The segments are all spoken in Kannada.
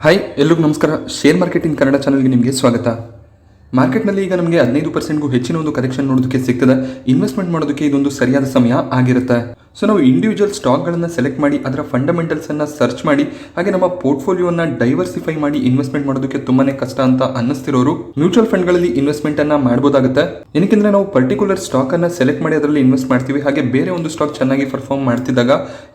ಹಾಯ್ ಎಲ್ಲರಿಗೂ ನಮಸ್ಕಾರ. ಶೇರ್ ಮಾರ್ಕೆಟಿಂಗ್ ಕನ್ನಡ ಚಾನಲ್ಗೆ ನಿಮಗೆ ಸ್ವಾಗತ. ಮಾರ್ಕೆಟ್ನಲ್ಲಿ ಈಗ ನಮಗೆ 15%ಗೂ ಹೆಚ್ಚಿನ ಒಂದು ಕರೆಕ್ಷನ್ ನೋಡೋದಕ್ಕೆ ಸಿಗ್ತದೆ. ಇನ್ವೆಸ್ಟ್ಮೆಂಟ್ ಮಾಡೋದಕ್ಕೆ ಇದೊಂದು ಸರಿಯಾದ ಸಮಯ ಆಗಿರುತ್ತೆ. ಸೊ ನಾವು ಇಂಡಿವಿಜುವಲ್ ಸ್ಟಾಕ್ಗಳನ್ನು ಸೆಲೆಕ್ಟ್ ಮಾಡಿ ಅದರ ಫಂಡಮೆಂಟಲ್ಸನ್ನು ಸರ್ಚ್ ಮಾಡಿ ಹಾಗೆ ನಮ್ಮ ಪೋರ್ಟ್ಫೋಲಿಯೋನ ಡೈವರ್ಸಿಫೈ ಮಾಡಿ ಇನ್ವೆಸ್ಟ್ಮೆಂಟ್ ಮಾಡೋದಕ್ಕೆ ತುಂಬಾನೇ ಕಷ್ಟ ಅಂತ ಅನ್ನಿಸ್ತಿರೋರು ಮ್ಯೂಚುವಲ್ ಫಂಡ್ಗಳಲ್ಲಿ ಇನ್ವೆಸ್ಟ್ಮೆಂಟನ್ನು ಮಾಡ್ಬೋದಾಗುತ್ತೆ. ಏನಕ್ಕೆಂದರೆ ನಾವು ಪರ್ಟಿಕ್ಯುಲರ್ ಸ್ಟಾಕನ್ನು ಸೆಲೆಕ್ಟ್ ಮಾಡಿ ಅದರಲ್ಲಿ ಇನ್ವೆಸ್ಟ್ ಮಾಡ್ತೀವಿ. ಹಾಗೆ ಬೇರೆ ಒಂದು ಸ್ಟಾಕ್ ಚೆನ್ನಾಗಿ ಪರ್ಫಾರ್ಮ್ ಮಾಡ್ತಿದ್ದಾಗ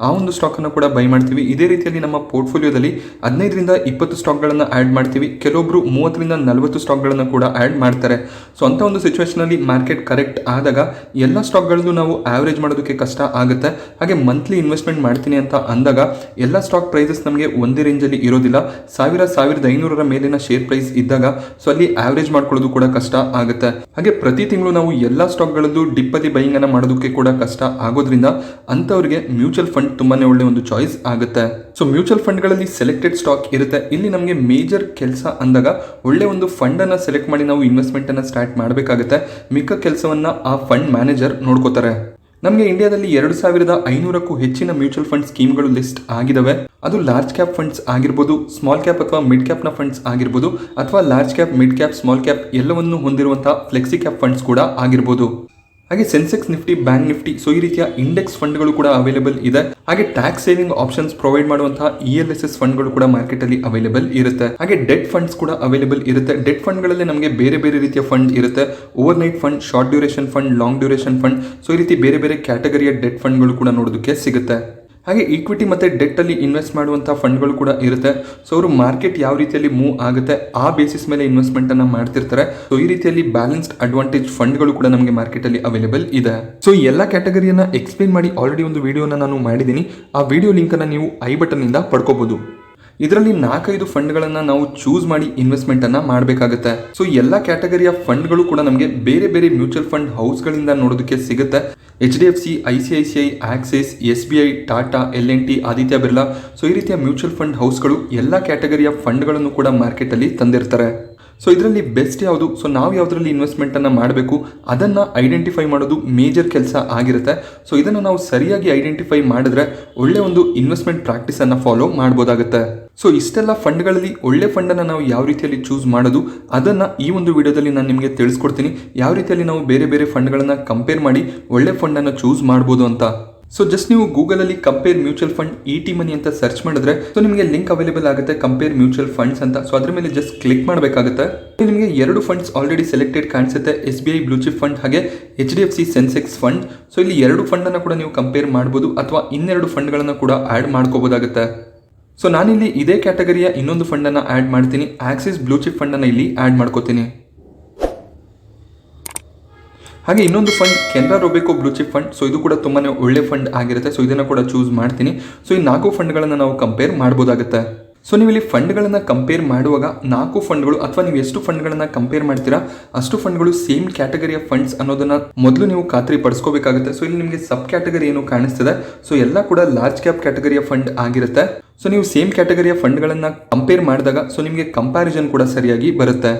ಆ ಒಂದು ಸ್ಟಾಕನ್ನು ಕೂಡ ಬೈ ಮಾಡ್ತೀವಿ. ಇದೇ ರೀತಿಯಲ್ಲಿ ನಮ್ಮ ಪೋರ್ಟ್ಫೋಲಿಯೋದಲ್ಲಿ 15ರಿಂದ 20 ಸ್ಟಾಕ್ಗಳನ್ನು ಆ್ಯಡ್ ಮಾಡ್ತೀವಿ. ಕೆಲವೊಬ್ರು 30ರಿಂದ 40 ಸ್ಟಾಕ್ಗಳನ್ನು ಕೂಡ ಆ್ಯಡ್ ಮಾಡ್ತಾರೆ. ಸೊ ಅಂತ ಒಂದು ಸಿಚುವೇಶನಲ್ಲಿ ಮಾರ್ಕೆಟ್ ಕರೆಕ್ಟ್ ಆದಾಗ ಎಲ್ಲ ಸ್ಟಾಕ್ಗಳದ್ದು ನಾವು ಆವರೇಜ್ ಮಾಡೋದಕ್ಕೆ ಕಷ್ಟ ಆಗುತ್ತೆ. ಹಾಗೆ ಮಂತ್ಲಿ ಇನ್ವೆಸ್ಟ್ಮೆಂಟ್ ಮಾಡ್ತೀನಿ ಅಂತ ಅಂದಾಗ ಎಲ್ಲ ಸ್ಟಾಕ್ ಪ್ರೈಸಸ್ ನಮಗೆ ಒಂದೇ ರೇಂಜಲ್ಲಿ ಇರೋದಿಲ್ಲ. 1500ರ ಮೇಲಿನ ಶೇರ್ ಪ್ರೈಸ್ ಇದ್ದಾಗ ಸೊ ಅಲ್ಲಿ ಆವರೇಜ್ ಮಾಡ್ಕೊಳ್ಳೋದು ಕೂಡ ಕಷ್ಟ ಆಗುತ್ತೆ. ಹಾಗೆ ಪ್ರತಿ ತಿಂಗಳು ನಾವು ಎಲ್ಲ ಸ್ಟಾಕ್ಗಳದ್ದು ಡಿಪ್ಪಲ್ಲಿ ಬೈಯಿಂಗ್ ಅನ್ನ ಮಾಡೋದಕ್ಕೆ ಕೂಡ ಕಷ್ಟ ಆಗೋದ್ರಿಂದ ಅಂತವರಿಗೆ ಮ್ಯೂಚುವಲ್ ಫಂಡ್ ತುಂಬಾನೇ ಒಳ್ಳೆ ಒಂದು ಚಾಯ್ಸ್ ಆಗುತ್ತೆ. ಸೊ ಮ್ಯೂಚುವಲ್ ಫಂಡ್ಗಳಲ್ಲಿ ಸೆಲೆಕ್ಟೆಡ್ ಸ್ಟಾಕ್ ಇರುತ್ತೆ. ಇಲ್ಲಿ ನಮಗೆ ಮೇಜರ್ ಕೆಲಸ ಅಂದಾಗ ಒಳ್ಳೆ ಒಂದು ಫಂಡ್ ಅನ್ನ ಸೆಲೆಕ್ಟ್ ಮಾಡಿ ನಾವು ಇನ್ವೆಸ್ಟ್ಮೆಂಟ್ ಅನ್ನ ಸ್ಟಾರ್ಟ್ ಮಾಡಬೇಕಾಗುತ್ತೆ. ಮಿಕ್ಕ ಕೆಲಸವನ್ನ ಆ ಫಂಡ್ ಮ್ಯಾನೇಜರ್ ನೋಡ್ಕೋತಾರೆ. ನಮಗೆ ಇಂಡಿಯಾದಲ್ಲಿ 2500ಕ್ಕೂ ಹೆಚ್ಚಿನ ಮ್ಯೂಚುವಲ್ ಫಂಡ್ ಸ್ಕೀಮ್ಗಳು ಲಿಸ್ಟ್ ಆಗಿದಾವೆ. ಅದು ಲಾರ್ಜ್ ಕ್ಯಾಪ್ ಫಂಡ್ಸ್ ಆಗಿರ್ಬೋದು, ಸ್ಮಾಲ್ ಕ್ಯಾಪ್ ಅಥವಾ ಮಿಡ್ ಕ್ಯಾಪ್ನ ಫಂಡ್ಸ್ ಆಗಿರ್ಬೋದು, ಅಥವಾ large cap, mid cap, small cap ಎಲ್ಲವನ್ನು ಹೊಂದಿರುವಂತಹ ಫ್ಲೆಕ್ಸಿ ಕ್ಯಾಪ್ ಫಂಡ್ಸ್ ಕೂಡ ಆಗಿರ್ಬೋದು. ಹಾಗೆ Sensex Nifty, bank Nifty, so ಈ ರೀತಿಯ ಇಂಡೆಕ್ಸ್ ಫಂಡ್ಗಳು ಕೂಡ ಅವೈಲೇಬಲ್ ಇದೆ. ಹಾಗೆ ಟ್ಯಾಕ್ಸ್ ಸೇವಿಂಗ್ ಆಪ್ಷನ್ಸ್ ಪ್ರೊವೈಡ್ ಮಾಡುವಂತಹ ELSS ಫಂಡ್ಗಳು ಕೂಡ ಮಾರ್ಕೆಟ್ ಅಲ್ಲಿ ಅವೈಲೇಬಲ್ ಇರುತ್ತೆ. ಹಾಗೆ ಡೆಟ್ ಫಂಡ್ಸ್ ಕೂಡ ಅವೈಲೇಬಲ್ ಇರುತ್ತೆ. ಡೆಟ್ ಫಂಡ್ಗಳಲ್ಲಿ ನಮಗೆ ಬೇರೆ ಬೇರೆ ರೀತಿಯ ಫಂಡ್ ಇರುತ್ತೆ. Over night fund, short duration fund, long duration fund, so ಈ ರೀತಿ ಬೇರೆ ಬೇರೆ ಕ್ಯಾಟಗರಿಯ ಡೆಟ್ ಫಂಡ್ಗಳು ಕೂಡ ನೋಡೋದಕ್ಕೆ ಸಿಗುತ್ತೆ. ಹಾಗೆ ಈಕ್ವಿಟಿ ಮತ್ತು ಡೆಟ್ ಅಲ್ಲಿ ಇನ್ವೆಸ್ಟ್ ಮಾಡುವಂತಹ ಫಂಡ್ಗಳು ಕೂಡ ಇರುತ್ತೆ. ಸೊ ಅವರು ಮಾರ್ಕೆಟ್ ಯಾವ ರೀತಿಯಲ್ಲಿ ಮೂವ್ ಆಗುತ್ತೆ ಆ ಬೇಸಿಸ್ ಮೇಲೆ ಇನ್ವೆಸ್ಟ್ಮೆಂಟ್ ಅನ್ನ ಮಾಡ್ತಿರ್ತಾರೆ. ಸೊ ಈ ರೀತಿಯಲ್ಲಿ ಬ್ಯಾಲೆನ್ಸ್ಡ್ ಅಡ್ವಾಂಟೇಜ್ ಫಂಡ್ಗಳು ಕೂಡ ನಮಗೆ ಮಾರ್ಕೆಟ್ ಅಲ್ಲಿ ಅವೈಲೇಬಲ್ ಇದೆ. ಸೊ ಈ ಎಲ್ಲ ಕ್ಯಾಟಗರಿಯನ್ನ ಎಕ್ಸ್ಪ್ಲೇನ್ ಮಾಡಿ ಆಲ್ರೆಡಿ ಒಂದು ವಿಡಿಯೋನ ನಾನು ಮಾಡಿದ್ದೀನಿ. ಆ ವಿಡಿಯೋ ಲಿಂಕ್ ಅನ್ನ ನೀವು ಐ ಬಟನ್ ಇಂದ ಪಡ್ಕೋಬಹುದು. ಇದರಲ್ಲಿ 4-5 ಫಂಡ್ಗಳನ್ನು ನಾವು ಚೂಸ್ ಮಾಡಿ ಇನ್ವೆಸ್ಟ್ಮೆಂಟ್ ಅನ್ನ ಮಾಡಬೇಕಾಗುತ್ತೆ. ಸೊ ಎಲ್ಲ ಕ್ಯಾಟಗರಿಯ ಫಂಡ್ಗಳು ಕೂಡ ನಮಗೆ ಬೇರೆ ಬೇರೆ ಮ್ಯೂಚುವಲ್ ಫಂಡ್ ಹೌಸ್ಗಳಿಂದ ನೋಡೋದಕ್ಕೆ ಸಿಗುತ್ತೆ. HDFC, ICICI, Axis, SBI, Tata, L&T, Aditya Birla, so ಈ ರೀತಿಯ ಮ್ಯೂಚುವಲ್ ಫಂಡ್ ಹೌಸ್ಗಳು ಎಲ್ಲ ಕ್ಯಾಟಗರಿಯ ಫಂಡ್ಗಳನ್ನು ಕೂಡ ಮಾರ್ಕೆಟ್ ಅಲ್ಲಿ ತಂದಿರ್ತಾರೆ. ಸೊ ಇದರಲ್ಲಿ ಬೆಸ್ಟ್ ಯಾವುದು, ಸೊ ನಾವು ಯಾವುದರಲ್ಲಿ ಇನ್ವೆಸ್ಟ್ಮೆಂಟ್ ಅನ್ನ ಮಾಡಬೇಕು ಅದನ್ನ ಐಡೆಂಟಿಫೈ ಮಾಡೋದು ಮೇಜರ್ ಕೆಲಸ ಆಗಿರುತ್ತೆ. ಸೊ ಇದನ್ನು ನಾವು ಸರಿಯಾಗಿ ಐಡೆಂಟಿಫೈ ಮಾಡಿದ್ರೆ ಒಳ್ಳೆ ಒಂದು ಇನ್ವೆಸ್ಟ್ಮೆಂಟ್ ಪ್ರಾಕ್ಟೀಸ್ ಅನ್ನ ಫಾಲೋ ಮಾಡಬಹುದಾಗುತ್ತೆ. ಸೊ ಇಷ್ಟೆಲ್ಲ ಫಂಡ್ಗಳಲ್ಲಿ ಒಳ್ಳೆ ಫಂಡನ್ನು ನಾವು ಯಾವ ರೀತಿಯಲ್ಲಿ ಚೂಸ್ ಮಾಡೋದು ಅದನ್ನು ಈ ಒಂದು ವಿಡಿಯೋದಲ್ಲಿ ನಾನು ನಿಮಗೆ ತಿಳಿಸ್ಕೊಡ್ತೀನಿ. ಯಾವ ರೀತಿಯಲ್ಲಿ ನಾವು ಬೇರೆ ಬೇರೆ ಫಂಡ್ಗಳನ್ನು ಕಂಪೇರ್ ಮಾಡಿ ಒಳ್ಳೆ ಫಂಡನ್ನು ಚೂಸ್ ಮಾಡ್ಬೋದು ಅಂತ. ಸೊ ಜಸ್ಟ್ ನೀವು ಗೂಗಲಲ್ಲಿ ಕಂಪೇರ್ ಮ್ಯೂಚುವಲ್ ಫಂಡ್ ET ಮನಿ ಅಂತ ಸರ್ಚ್ ಮಾಡಿದ್ರೆ ಸೊ ನಿಮಗೆ ಲಿಂಕ್ ಅವೈಲೇಬಲ್ ಆಗುತ್ತೆ ಕಂಪೇರ್ ಮ್ಯೂಚುವಲ್ ಫಂಡ್ಸ್ ಅಂತ. ಸೊ ಅದ್ರ ಮೇಲೆ ಜಸ್ಟ್ ಕ್ಲಿಕ್ ಮಾಡಬೇಕಾಗುತ್ತೆ. ನಿಮಗೆ 2 ಫಂಡ್ಸ್ ಆಲ್ರೆಡಿ ಸೆಲೆಕ್ಟೆಡ್ ಕಾಣಿಸುತ್ತೆ, SBI ಬ್ಲೂ ಚಿಪ್ ಫಂಡ್ ಹಾಗೆ HDFC ಸೆನ್ಸೆಕ್ಸ್ ಫಂಡ್. ಸೊ ಇಲ್ಲಿ 2 ಫಂಡನ್ನು ಕೂಡ ನೀವು ಕಂಪೇರ್ ಮಾಡ್ಬೋದು ಅಥವಾ ಇನ್ನೆರಡು ಫಂಡ್ಗಳನ್ನು ಕೂಡ ಆ್ಯಡ್ ಮಾಡ್ಕೋಬೋದಾಗುತ್ತೆ. ಸೊ ನಾನಿಲ್ಲಿ ಇದೇ ಕ್ಯಾಟಗರಿಯ ಇನ್ನೊಂದು ಫಂಡನ್ನು ಆ್ಯಡ್ ಮಾಡ್ತೀನಿ. ಆಕ್ಸಿಸ್ ಬ್ಲೂ ಚಿಪ್ ಫಂಡನ್ನು ಇಲ್ಲಿ ಆ್ಯಡ್ ಮಾಡ್ಕೋತೀನಿ. ಹಾಗೆ ಇನ್ನೊಂದು fund Canara Robeco blue chip fund. So ಇದು ಕೂಡ ತುಂಬಾ ಒಳ್ಳೆ ಫಂಡ್ ಆಗಿರುತ್ತೆ. ಸೊ ಇದನ್ನು ಕೂಡ ಚೂಸ್ ಮಾಡ್ತೀನಿ. ಸೊ ಈ 4 ಫಂಡ್ಗಳನ್ನು ನಾವು ಕಂಪೇರ್ ಮಾಡ್ಬೋದಾಗುತ್ತೆ. ಸೊ ನೀವು ಇಲ್ಲಿ ಫಂಡ್ಗಳನ್ನು ಕಂಪೇರ್ ಮಾಡುವಾಗ 4 ಫಂಡ್ಗಳು ಅಥವಾ ನೀವು ಎಷ್ಟು ಫಂಡ್ಗಳನ್ನು ಕಂಪೇರ್ ಮಾಡ್ತೀರಾ ಅಷ್ಟು ಫಂಡ್ಗಳು ಸೇಮ್ ಕ್ಯಾಟಗರಿಯ ಫಂಡ್ಸ್ ಅನ್ನೋದನ್ನ ಮೊದಲು ನೀವು ಖಾತ್ರಿ ಪಡಿಸ್ಕೋಬೇಕಾಗುತ್ತೆ. ಸೊ ಇಲ್ಲಿ ನಿಮಗೆ ಸಬ್ ಕ್ಯಾಟಗರಿ ಏನು ಕಾಣಿಸ್ತಿದೆ ಸೊ ಎಲ್ಲ ಕೂಡ ಲಾರ್ಜ್ ಕ್ಯಾಪ್ ಕ್ಯಾಟಗರಿಯ ಫಂಡ್ ಆಗಿರುತ್ತೆ. ಸೊ ನೀವು ಸೇಮ್ ಕ್ಯಾಟಗರಿಯ ಫಂಡ್ಗಳನ್ನು ಕಂಪೇರ್ ಮಾಡಿದಾಗ ಸೊ ನಿಮಗೆ ಕಂಪ್ಯಾರಿಸನ್ ಕೂಡ ಸರಿಯಾಗಿ ಬರುತ್ತೆ.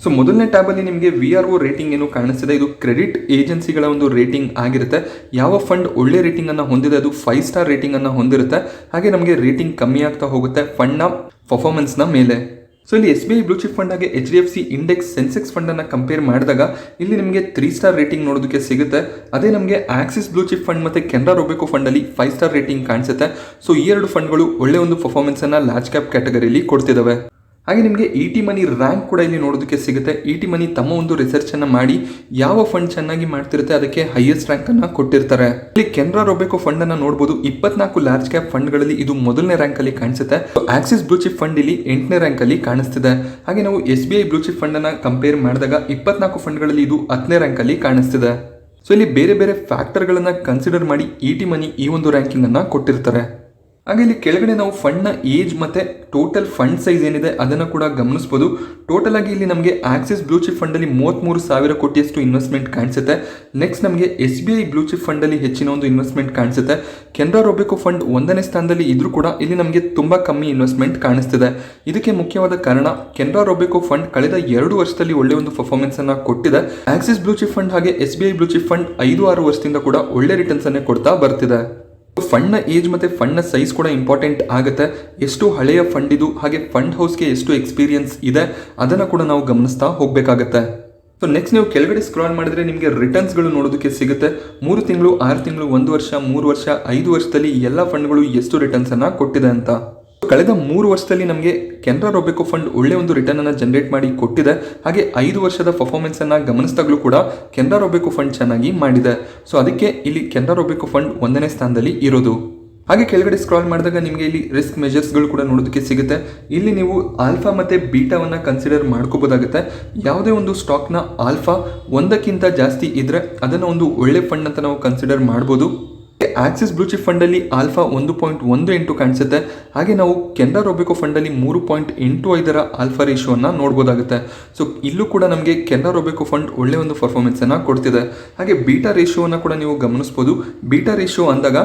ಸೊ ಮೊದಲನೇ ಟ್ಯಾಬಲ್ಲಿ ನಿಮಗೆ VRO ರೇಟಿಂಗ್ ಏನು ಕಾಣಿಸ್ತಿದೆ, ಇದು ಕ್ರೆಡಿಟ್ ಏಜೆನ್ಸಿಗಳ ಒಂದು ರೇಟಿಂಗ್ ಆಗಿರುತ್ತೆ. ಯಾವ ಫಂಡ್ ಒಳ್ಳೆ ರೇಟಿಂಗ್ ಅನ್ನು ಹೊಂದಿದೆ ಅದು 5 ಸ್ಟಾರ್ ರೇಟಿಂಗ್ ಅನ್ನು ಹೊಂದಿರುತ್ತೆ. ಹಾಗೆ ನಮಗೆ ರೇಟಿಂಗ್ ಕಮ್ಮಿ ಆಗ್ತಾ ಹೋಗುತ್ತೆ ಫಂಡ್ನ ಪರ್ಫಾರ್ಮೆನ್ಸ್ನ ಮೇಲೆ. ಸೊ ಇಲ್ಲಿ SBI ಬ್ಲೂ ಚಿಪ್ ಫಂಡ್ ಹಾಗೆ HDFC ಇಂಡೆಕ್ಸ್ ಸೆನ್ಸೆಕ್ಸ್ ಫಂಡನ್ನು ಕಂಪೇರ್ ಮಾಡಿದಾಗ ಇಲ್ಲಿ ನಿಮಗೆ 3 ಸ್ಟಾರ್ ರೇಟಿಂಗ್ ನೋಡೋದಕ್ಕೆ ಸಿಗುತ್ತೆ. ಅದೇ ನಮಗೆ ಆಕ್ಸಿಸ್ ಬ್ಲೂ ಚಿಪ್ ಫಂಡ್ ಮತ್ತು ಕೆನರಾ ರೋಬೆಕೋ ಫಂಡಲ್ಲಿ 5 ಸ್ಟಾರ್ ರೇಟಿಂಗ್ ಕಾಣಿಸುತ್ತೆ. ಸೊ ಈ 2 ಫಂಡ್ಗಳು ಒಳ್ಳೆ ಒಂದು ಪರ್ಫಾರ್ಮೆನ್ಸನ್ನು ಲಾರ್ಜ್ ಕ್ಯಾಪ್ ಕ್ಯಾಟಗರಿಯಲ್ಲಿ ಕೊಡ್ತಿದ್ದಾವೆ. ಹಾಗೆ ನಿಮಗೆ ET ಮನಿ ರ್ಯಾಂಕ್ ಕೂಡ ಇಲ್ಲಿ ನೋಡೋದಕ್ಕೆ ಸಿಗುತ್ತೆ. ET ಮನಿ ತಮ್ಮ ಒಂದು ರಿಸರ್ಚ್ ಅನ್ನ ಮಾಡಿ ಯಾವ ಫಂಡ್ ಚೆನ್ನಾಗಿ ಮಾಡ್ತಿರುತ್ತೆ ಅದಕ್ಕೆ ಹೈಯೆಸ್ಟ್ ರ್ಯಾಂಕ್ ಅನ್ನ ಕೊಟ್ಟಿರ್ತಾರೆ. ಇಲ್ಲಿ ಕೆನರಾ ರೋಬೆಕೋ ಫಂಡ್ ಅನ್ನ ನೋಡಬಹುದು. 24 ಲಾರ್ಜ್ ಕ್ಯಾಪ್ ಫಂಡ್ಗಳಲ್ಲಿ ಇದು ಮೊದಲನೇ ರ್ಯಾಂಕ್ ಅಲ್ಲಿ ಕಾಣಿಸುತ್ತೆ. ಆಕ್ಸಿಸ್ ಬ್ಲೂ ಚಿಪ್ ಫಂಡ್ ಇಲ್ಲಿ 8ನೇ ರ್ಯಾಂಕ್ ಅಲ್ಲಿ ಕಾಣಿಸ್ತಿದೆ. ಹಾಗೆ ನಾವು SBI ಬ್ಲೂ ಚಿಪ್ ಫಂಡ್ ಅನ್ನ ಕಂಪೇರ್ ಮಾಡಿದಾಗ 24 ಫಂಡ್ಗಳಲ್ಲಿ ಇದು 10ನೇ ರ್ಯಾಂಕ್ ಅಲ್ಲಿ ಕಾಣಿಸ್ತಿದೆ. ಸೊ ಇಲ್ಲಿ ಬೇರೆ ಬೇರೆ ಫ್ಯಾಕ್ಟರ್ಗಳನ್ನ ಕನ್ಸಿಡರ್ ಮಾಡಿ ET ಮನಿ ಈ ಒಂದು ರ್ಯಾಂಕಿಂಗ್ ಅನ್ನ ಕೊಟ್ಟಿರ್ತಾರೆ. ಹಾಗೆ ಇಲ್ಲಿ ಕೆಳಗಡೆ ನಾವು ಫಂಡ್ನ ಏಜ್ ಮತ್ತು ಟೋಟಲ್ ಫಂಡ್ ಸೈಜ್ ಏನಿದೆ ಅದನ್ನು ಕೂಡ ಗಮನಿಸ್ಬೋದು. ಟೋಟಲ್ ಆಗಿ ಇಲ್ಲಿ ನಮಗೆ ಆಕ್ಸಿಸ್ ಬ್ಲೂ ಚಿಪ್ ಫಂಡಲ್ಲಿ 33,000 ಕೋಟಿಯಷ್ಟು ಇನ್ವೆಸ್ಟ್ಮೆಂಟ್ ಕಾಣಿಸುತ್ತೆ. ನೆಕ್ಸ್ಟ್ ನಮಗೆ SBI ಬ್ಲೂ ಚಿಪ್ ಫಂಡಲ್ಲಿ ಹೆಚ್ಚಿನ ಒಂದು ಇನ್ವೆಸ್ಟ್ಮೆಂಟ್ ಕಾಣಿಸುತ್ತೆ. ಕೆನರಾ ರೋಬೆಕೋ ಫಂಡ್ 1ನೇ ಸ್ಥಾನದಲ್ಲಿ ಇದ್ರೂ ಕೂಡ ಇಲ್ಲಿ ನಮಗೆ ತುಂಬ ಕಮ್ಮಿ ಇನ್ವೆಸ್ಟ್ಮೆಂಟ್ ಕಾಣಿಸ್ತಿದೆ. ಇದಕ್ಕೆ ಮುಖ್ಯವಾದ ಕಾರಣ ಕೆನರಾ ರೋಬೆಕೋ ಫಂಡ್ ಕಳೆದ 2 ವರ್ಷದಲ್ಲಿ ಒಳ್ಳೆ ಒಂದು ಪರ್ಫಾರ್ಮೆನ್ಸ್ ಅನ್ನ ಕೊಟ್ಟಿದೆ. ಆಕ್ಸಿಸ್ ಬ್ಲೂ ಚಿಪ್ ಫಂಡ್ ಹಾಗೆ SBI ಬ್ಲೂ ಚಿಪ್ ಫಂಡ್ 5-6 ವರ್ಷದಿಂದ ಕೂಡ ಒಳ್ಳೆ ರಿಟರ್ನ್ಸ್ ಅನ್ನೇ ಕೊಡ್ತಾ ಬರ್ತಿದೆ. ಫಂಡ್ನ ಏಜ್ ಮತ್ತು ಫಂಡ್ನ ಸೈಜ್ ಕೂಡ ಇಂಪಾರ್ಟೆಂಟ್ ಆಗುತ್ತೆ. ಎಷ್ಟು ಹಳೆಯ ಫಂಡ್ ಇದು, ಹಾಗೆ ಫಂಡ್ ಹೌಸ್ಗೆ ಎಷ್ಟು ಎಕ್ಸ್ಪೀರಿಯನ್ಸ್ ಇದೆ ಅದನ್ನು ಕೂಡ ನಾವು ಗಮನಿಸ್ತಾ ಹೋಗಬೇಕಾಗತ್ತೆ. ಸೊ ನೆಕ್ಸ್ಟ್ ನೀವು ಕೆಳಗಡೆ ಸ್ಕ್ರಾಲ್ ಮಾಡಿದ್ರೆ ನಿಮಗೆ ರಿಟರ್ನ್ಸ್ಗಳು ನೋಡೋದಕ್ಕೆ ಸಿಗುತ್ತೆ. 3 ತಿಂಗಳು, 6 ತಿಂಗಳು, 1 ವರ್ಷ, 3 ವರ್ಷ, 5 ವರ್ಷದಲ್ಲಿ ಎಲ್ಲ ಫಂಡ್ಗಳು ಎಷ್ಟು ರಿಟರ್ನ್ಸನ್ನು ಕೊಟ್ಟಿದೆ ಅಂತ. ಕಳೆದ 3 ವರ್ಷದಲ್ಲಿ ನಮಗೆ ಕೆನರಾ ರೋಬೆಕೋ ಫಂಡ್ ಒಳ್ಳೆ ಒಂದು ರಿಟರ್ನ್ ಅನ್ನು ಜನರೇಟ್ ಮಾಡಿ ಕೊಟ್ಟಿದೆ. ಹಾಗೆ 5 ವರ್ಷದ ಪರ್ಫಾರ್ಮೆನ್ಸ್ ಅನ್ನು ಗಮನಿಸಿದಾಗಲೂ ಕೂಡ ಕೆನರಾ ರೋಬೆಕೋ ಫಂಡ್ ಚೆನ್ನಾಗಿ ಮಾಡಿದೆ. ಸೊ ಅದಕ್ಕೆ ಇಲ್ಲಿ ಕೆನರಾ ರೋಬೆಕೋ ಫಂಡ್ 1ನೇ ಸ್ಥಾನದಲ್ಲಿ ಇರೋದು. ಹಾಗೆ ಕೆಳಗಡೆ ಸ್ಕ್ರಾಲ್ ಮಾಡಿದಾಗ ನಿಮಗೆ ಇಲ್ಲಿ ರಿಸ್ಕ್ ಮೆಜರ್ಸ್ಗಳು ಕೂಡ ನೋಡೋದಕ್ಕೆ ಸಿಗುತ್ತೆ. ಇಲ್ಲಿ ನೀವು ಆಲ್ಫಾ ಮತ್ತು ಬೀಟಾವನ್ನು ಕನ್ಸಿಡರ್ ಮಾಡ್ಕೋಬೋದಾಗುತ್ತೆ. ಯಾವುದೇ ಒಂದು ಸ್ಟಾಕ್ನ ಆಲ್ಫಾ 1ಕ್ಕಿಂತ ಜಾಸ್ತಿ ಇದ್ದರೆ ಅದನ್ನು ಒಂದು ಒಳ್ಳೆ ಫಂಡ್ ಅಂತ ನಾವು ಕನ್ಸಿಡರ್ ಮಾಡ್ಬೋದು. ಆಕ್ಸಿಸ್ ಬ್ಲೂ ಚಿಪ್ ಫಂಡಲ್ಲಿ ಆಲ್ಫಾ 1.18 ಕಾಣಿಸುತ್ತೆ. ಹಾಗೆ ನಾವು ಕೆನರಾ ರೋಬೆಕೋ ಫಂಡಲ್ಲಿ 3.85 ಆಲ್ಫಾ ರೇಷಿಯೋವನ್ನು ನೋಡ್ಬೋದಾಗುತ್ತೆ. ಸೊ ಇಲ್ಲೂ ಕೂಡ ನಮಗೆ ಕೆನರಾ ರೋಬೆಕೋ ಫಂಡ್ ಒಳ್ಳೆ ಒಂದು ಪರ್ಫಾರ್ಮೆನ್ಸನ್ನು ಕೊಡ್ತಿದೆ. ಹಾಗೆ ಬೀಟಾ ರೇಷಿಯೋವನ್ನು ಕೂಡ ನೀವು ಗಮನಿಸ್ಬೋದು. ಬೀಟಾ ರೇಷಿಯೋ ಅಂದಾಗ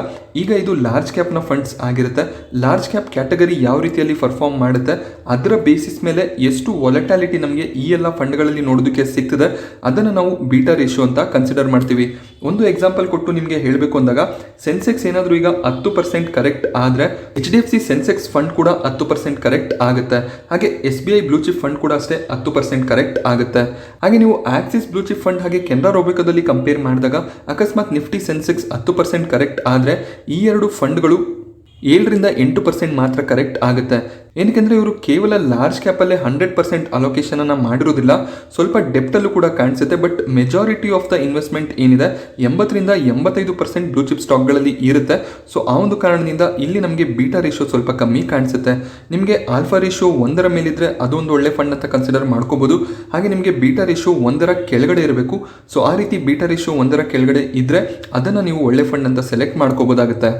ಈಗ ಇದು ಲಾರ್ಜ್ ಕ್ಯಾಪ್ನ ಫಂಡ್ಸ್ ಆಗಿರುತ್ತೆ. ಲಾರ್ಜ್ ಕ್ಯಾಪ್ ಕ್ಯಾಟಗರಿ ಯಾವ ರೀತಿಯಲ್ಲಿ ಪರ್ಫಾರ್ಮ್ ಮಾಡುತ್ತೆ ಅದರ ಬೇಸಿಸ್ ಮೇಲೆ ಎಷ್ಟು ವಾಲಟಾಲಿಟಿ ನಮಗೆ ಈ ಎಲ್ಲ ಫಂಡ್ಗಳಲ್ಲಿ ನೋಡೋದಕ್ಕೆ ಸಿಗ್ತದೆ ಅದನ್ನು ನಾವು ಬೀಟಾ ರೇಷಿಯೋ ಅಂತ ಕನ್ಸಿಡರ್ ಮಾಡ್ತೀವಿ. ಒಂದು ಎಕ್ಸಾಂಪಲ್ ಕೊಟ್ಟು ನಿಮಗೆ ಹೇಳಬೇಕು ಅಂದಾಗ ಸೆನ್ಸೆಕ್ಸ್ ಏನಾದರೂ ಈಗ 10% ಕರೆಕ್ಟ್ ಆದರೆ HDFC ಸೆನ್ಸೆಕ್ಸ್ ಫಂಡ್ ಕೂಡ 10% ಕರೆಕ್ಟ್ ಆಗುತ್ತೆ. ಹಾಗೆ SBI ಬ್ಲೂ ಚಿಪ್ ಫಂಡ್ ಕೂಡ ಅಷ್ಟೇ 10% ಕರೆಕ್ಟ್ ಆಗುತ್ತೆ. ಹಾಗೆ ನೀವು ಆಕ್ಸಿಸ್ ಬ್ಲೂ ಚಿಪ್ ಫಂಡ್ ಹಾಗೆ ಕೆನರಾ ರೋಬೆಕೋದಲ್ಲಿ ಕಂಪೇರ್ ಮಾಡಿದಾಗ ಅಕಸ್ಮಾತ್ ನಿಫ್ಟಿ ಸೆನ್ಸೆಕ್ಸ್ 10% ಕರೆಕ್ಟ್ ಆದರೆ ಈ ಎರಡು ಫಂಡ್ಗಳು 7ರಿಂದ 8% ಮಾತ್ರ ಕರೆಕ್ಟ್ ಆಗುತ್ತೆ. ಏನಕ್ಕೆಂದರೆ ಇವರು ಕೇವಲ ಲಾರ್ಜ್ ಕ್ಯಾಪಲ್ಲೇ 100% ಅಲೋಕೇಶನನ್ನು ಮಾಡಿರೋದಿಲ್ಲ, ಸ್ವಲ್ಪ ಡೆಪ್ಟಲ್ಲೂ ಕೂಡ ಕಾಣಿಸುತ್ತೆ. But majority of the investment ಏನಿದೆ 80ರಿಂದ 85% ಬ್ಲೂ ಚಿಪ್ ಸ್ಟಾಕ್ಗಳಲ್ಲಿ ಇರುತ್ತೆ. ಸೊ ಆ ಒಂದು ಕಾರಣದಿಂದ ಇಲ್ಲಿ ನಮಗೆ ಬೀಟಾ ರೇಷಿಯೋ ಸ್ವಲ್ಪ ಕಮ್ಮಿ ಕಾಣಿಸುತ್ತೆ. ನಿಮಗೆ ಆಲ್ಫಾ ರೇಷಿಯೋ 1ರ ಮೇಲಿದ್ರೆ ಅದೊಂದು ಒಳ್ಳೆ ಫಂಡ್ ಅಂತ ಕನ್ಸಿಡರ್ ಮಾಡ್ಕೋಬೋದು. ಹಾಗೆ ನಿಮಗೆ ಬೀಟಾ ರೇಷಿಯೋ 1ರ ಕೆಳಗಡೆ ಇರಬೇಕು. ಸೊ ಆ ರೀತಿ ಬೀಟಾ ರೇಷಿಯೋ 1ರ ಕೆಳಗಡೆ ಇದ್ದರೆ ಅದನ್ನು ನೀವು ಒಳ್ಳೆ ಫಂಡ್ ಅಂತ ಸೆಲೆಕ್ಟ್ ಮಾಡ್ಕೋಬೋದಾಗುತ್ತೆ.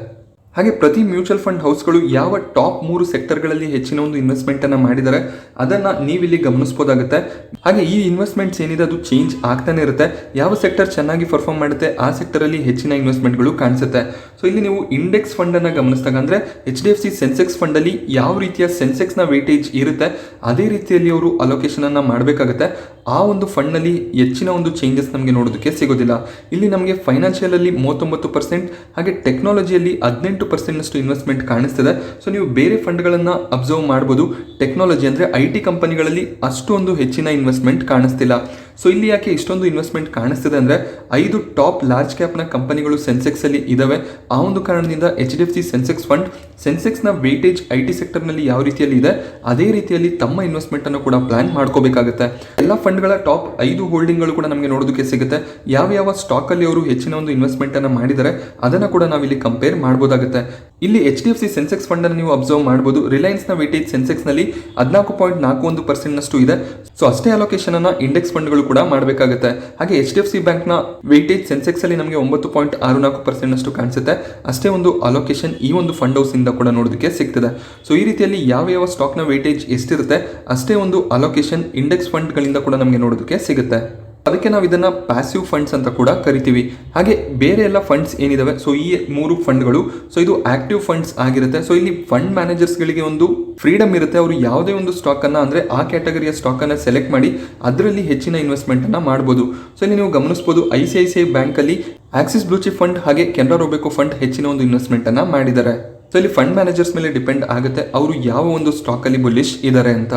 ಹಾಗೆ ಪ್ರತಿ ಮ್ಯೂಚುವಲ್ ಫಂಡ್ ಹೌಸ್ಗಳು ಯಾವ ಟಾಪ್ 3 ಸೆಕ್ಟರ್ಗಳಲ್ಲಿ ಹೆಚ್ಚಿನ ಒಂದು ಇನ್ವೆಸ್ಟ್ಮೆಂಟನ್ನು ಮಾಡಿದ್ದಾರೆ ಅದನ್ನು ನೀವಿಲ್ಲಿ ಗಮನಿಸ್ಬೋದಾಗುತ್ತೆ. ಹಾಗೆ ಈ ಇನ್ವೆಸ್ಟ್ಮೆಂಟ್ಸ್ ಏನಿದೆ ಅದು ಚೇಂಜ್ ಆಗ್ತಾನೆ ಇರುತ್ತೆ. ಯಾವ ಸೆಕ್ಟರ್ ಚೆನ್ನಾಗಿ ಪರ್ಫಾರ್ಮ್ ಮಾಡುತ್ತೆ ಆ ಸೆಕ್ಟರಲ್ಲಿ ಹೆಚ್ಚಿನ ಇನ್ವೆಸ್ಟ್ಮೆಂಟ್ಗಳು ಕಾಣಿಸುತ್ತೆ. ಸೊ ಇಲ್ಲಿ ನೀವು ಇಂಡೆಕ್ಸ್ ಫಂಡನ್ನು ಗಮನಿಸಿದಾಗ ಅಂದರೆ HDFC ಸೆನ್ಸೆಕ್ಸ್ ಫಂಡಲ್ಲಿ ಯಾವ ರೀತಿಯ ಸೆನ್ಸೆಕ್ಸ್ನ ವೇಟೇಜ್ ಇರುತ್ತೆ ಅದೇ ರೀತಿಯಲ್ಲಿ ಅವರು ಅಲೋಕೇಶನನ್ನು ಮಾಡಬೇಕಾಗುತ್ತೆ. ಆ ಒಂದು ಫಂಡ್ನಲ್ಲಿ ಹೆಚ್ಚಿನ ಒಂದು ಚೇಂಜಸ್ ನಮಗೆ ನೋಡೋದಕ್ಕೆ ಸಿಗೋದಿಲ್ಲ. ಇಲ್ಲಿ ನಮಗೆ ಫೈನಾನ್ಷಿಯಲಲ್ಲಿ 39% ಹಾಗೆ ಟೆಕ್ನಾಲಜಿಯಲ್ಲಿ 18% ಇನ್ವೆಸ್ಟ್ಮೆಂಟ್ ಕಾಣಿಸ್ತದೆ. ಸೊ ನೀವು ಬೇರೆ ಫಂಡ್ಗಳನ್ನು ಅಬ್ಸರ್ವ್ ಮಾಡ್ಬೋದು. ಟೆಕ್ನಾಲಜಿ ಅಂದರೆ IT ಕಂಪನಿಗಳಲ್ಲಿ ಅಷ್ಟೊಂದು ಹೆಚ್ಚಿನ ಇನ್ವೆಸ್ಟ್ಮೆಂಟ್ ಕಾಣಿಸ್ತಿಲ್ಲ. ಸೊ ಇಲ್ಲಿ ಯಾಕೆ ಇಷ್ಟೊಂದು ಇನ್ವೆಸ್ಟ್ಮೆಂಟ್ ಕಾಣಿಸ್ತಿದೆ ಅಂದರೆ 5 ಟಾಪ್ ಲಾರ್ಜ್ ಕ್ಯಾಪ್ನ ಕಂಪನಿಗಳು ಸೆನ್ಸೆಕ್ಸಲ್ಲಿ ಇದ್ದಾವೆ. ಆ ಒಂದು ಕಾರಣದಿಂದ HDFC ಸೆನ್ಸೆಕ್ಸ್ ಫಂಡ್ ಸೆನ್ಸೆಕ್ಸ್ನ ವೇಟೇಜ್ IT ಸೆಕ್ಟರ್ನಲ್ಲಿ ಯಾವ ರೀತಿಯಲ್ಲಿ ಇದೆ ಅದೇ ರೀತಿಯಲ್ಲಿ ತಮ್ಮ ಇನ್ವೆಸ್ಟ್ಮೆಂಟನ್ನು ಕೂಡ ಪ್ಲಾನ್ ಮಾಡ್ಕೋಬೇಕಾಗುತ್ತೆ. ಎಲ್ಲ ಫಂಡ್ಗಳ ಟಾಪ್ 5 ಹೋಲ್ಡಿಂಗ್ಗಳು ಕೂಡ ನಮಗೆ ನೋಡೋದಕ್ಕೆ ಸಿಗುತ್ತೆ. ಯಾವ ಸ್ಟಾಕಲ್ಲಿ ಅವರು ಹೆಚ್ಚಿನ ಒಂದು ಇನ್ವೆಸ್ಟ್ಮೆಂಟನ್ನು ಮಾಡಿದ್ದಾರೆ ಅದನ್ನು ಕೂಡ ನಾವಿಲ್ಲಿ ಕಂಪೇರ್ ಮಾಡ್ಬೋದಾಗುತ್ತೆ. ಇಲ್ಲಿ HDFC ಸೆನ್ಸೆಕ್ಸ್ ಫಂಡನ್ನು ನೀವು ಅಬ್ಸರ್ವ್ ಮಾಡ್ಬೋದು. ರಿಲಯನ್ಸ್ನ ವೇಟೇಜ್ ಸೆನ್ಸೆಕ್ಸ್ನಲ್ಲಿ 14.41% ಇದೆ. ಸೊ ಅಷ್ಟೇ ಅಲೋಕೇಶನನ್ನು ಇಂಡೆಕ್ಸ್ ಫಂಡ್ಗಳು ಕೂಡ ಮಾಡಬೇಕಾಗುತ್ತೆ. ಹಾಗೆ HDFC ಬ್ಯಾಂಕ್ನ ವೇಟೇಜ್ ಸೆನ್ಸೆಕ್ಸಲ್ಲಿ ನಮಗೆ 9.64% ಕಾಣಿಸುತ್ತೆ. ಅಷ್ಟೇ ಒಂದು ಅಲೋಕೇಶನ್ ಈ ಒಂದು ಫಂಡ್ ಹೌಸಿಂದ ಕೂಡ ನೋಡೋದಕ್ಕೆ ಸಿಗ್ತದೆ. ಸೊ ಈ ರೀತಿಯಲ್ಲಿ ಯಾವ ಸ್ಟಾಕ್ನ ವೇಟೇಜ್ ಎಷ್ಟಿರುತ್ತೆ ಅಷ್ಟೇ ಒಂದು ಅಲೋಕೇಶನ್ ಇಂಡೆಕ್ಸ್ ಫಂಡ್ಗಳಿಂದ ಕೂಡ ನಮಗೆ ನೋಡೋದಕ್ಕೆ ಸಿಗುತ್ತೆ. ಅದಕ್ಕೆ ನಾವು ಇದನ್ನು ಪ್ಯಾಸಿವ್ ಫಂಡ್ಸ್ ಅಂತ ಕೂಡ ಕರಿತೀವಿ. ಹಾಗೆ ಬೇರೆ ಎಲ್ಲ ಫಂಡ್ಸ್ ಏನಿದಾವೆ ಸೊ ಈ 3 ಫಂಡ್ಗಳು ಸೊ ಇದು ಆಕ್ಟಿವ್ ಫಂಡ್ಸ್ ಆಗಿರುತ್ತೆ. ಸೊ ಇಲ್ಲಿ ಫಂಡ್ ಮ್ಯಾನೇಜರ್ಸ್ಗಳಿಗೆ ಒಂದು ಫ್ರೀಡಮ್ ಇರುತ್ತೆ. ಅವರು ಯಾವುದೇ ಒಂದು ಸ್ಟಾಕನ್ನು ಅಂದರೆ ಆ ಕ್ಯಾಟಗರಿಯ ಸ್ಟಾಕನ್ನು ಸೆಲೆಕ್ಟ್ ಮಾಡಿ ಅದರಲ್ಲಿ ಹೆಚ್ಚಿನ ಇನ್ವೆಸ್ಟ್ಮೆಂಟನ್ನು ಮಾಡ್ಬೋದು. ಸೊ ಇಲ್ಲಿ ನೀವು ಗಮನಿಸ್ಬೋದು ICICI ಬ್ಯಾಂಕಲ್ಲಿ ಆಕ್ಸಿಸ್ ಬ್ಲೂ ಚಿಪ್ ಫಂಡ್ ಹಾಗೆ ಕೆನರಾ ರೋಬೆಕೋ ಫಂಡ್ ಹೆಚ್ಚಿನ ಒಂದು ಇನ್ವೆಸ್ಟ್ಮೆಂಟನ್ನು ಮಾಡಿದ್ದಾರೆ. ಸೊ ಇಲ್ಲಿ ಫಂಡ್ ಮ್ಯಾನೇಜರ್ಸ್ ಮೇಲೆ ಡಿಪೆಂಡ್ ಆಗುತ್ತೆ ಅವರು ಯಾವ ಒಂದು ಸ್ಟಾಕಲ್ಲಿ ಬುಲಿಶ್ ಇದ್ದಾರೆ ಅಂತ.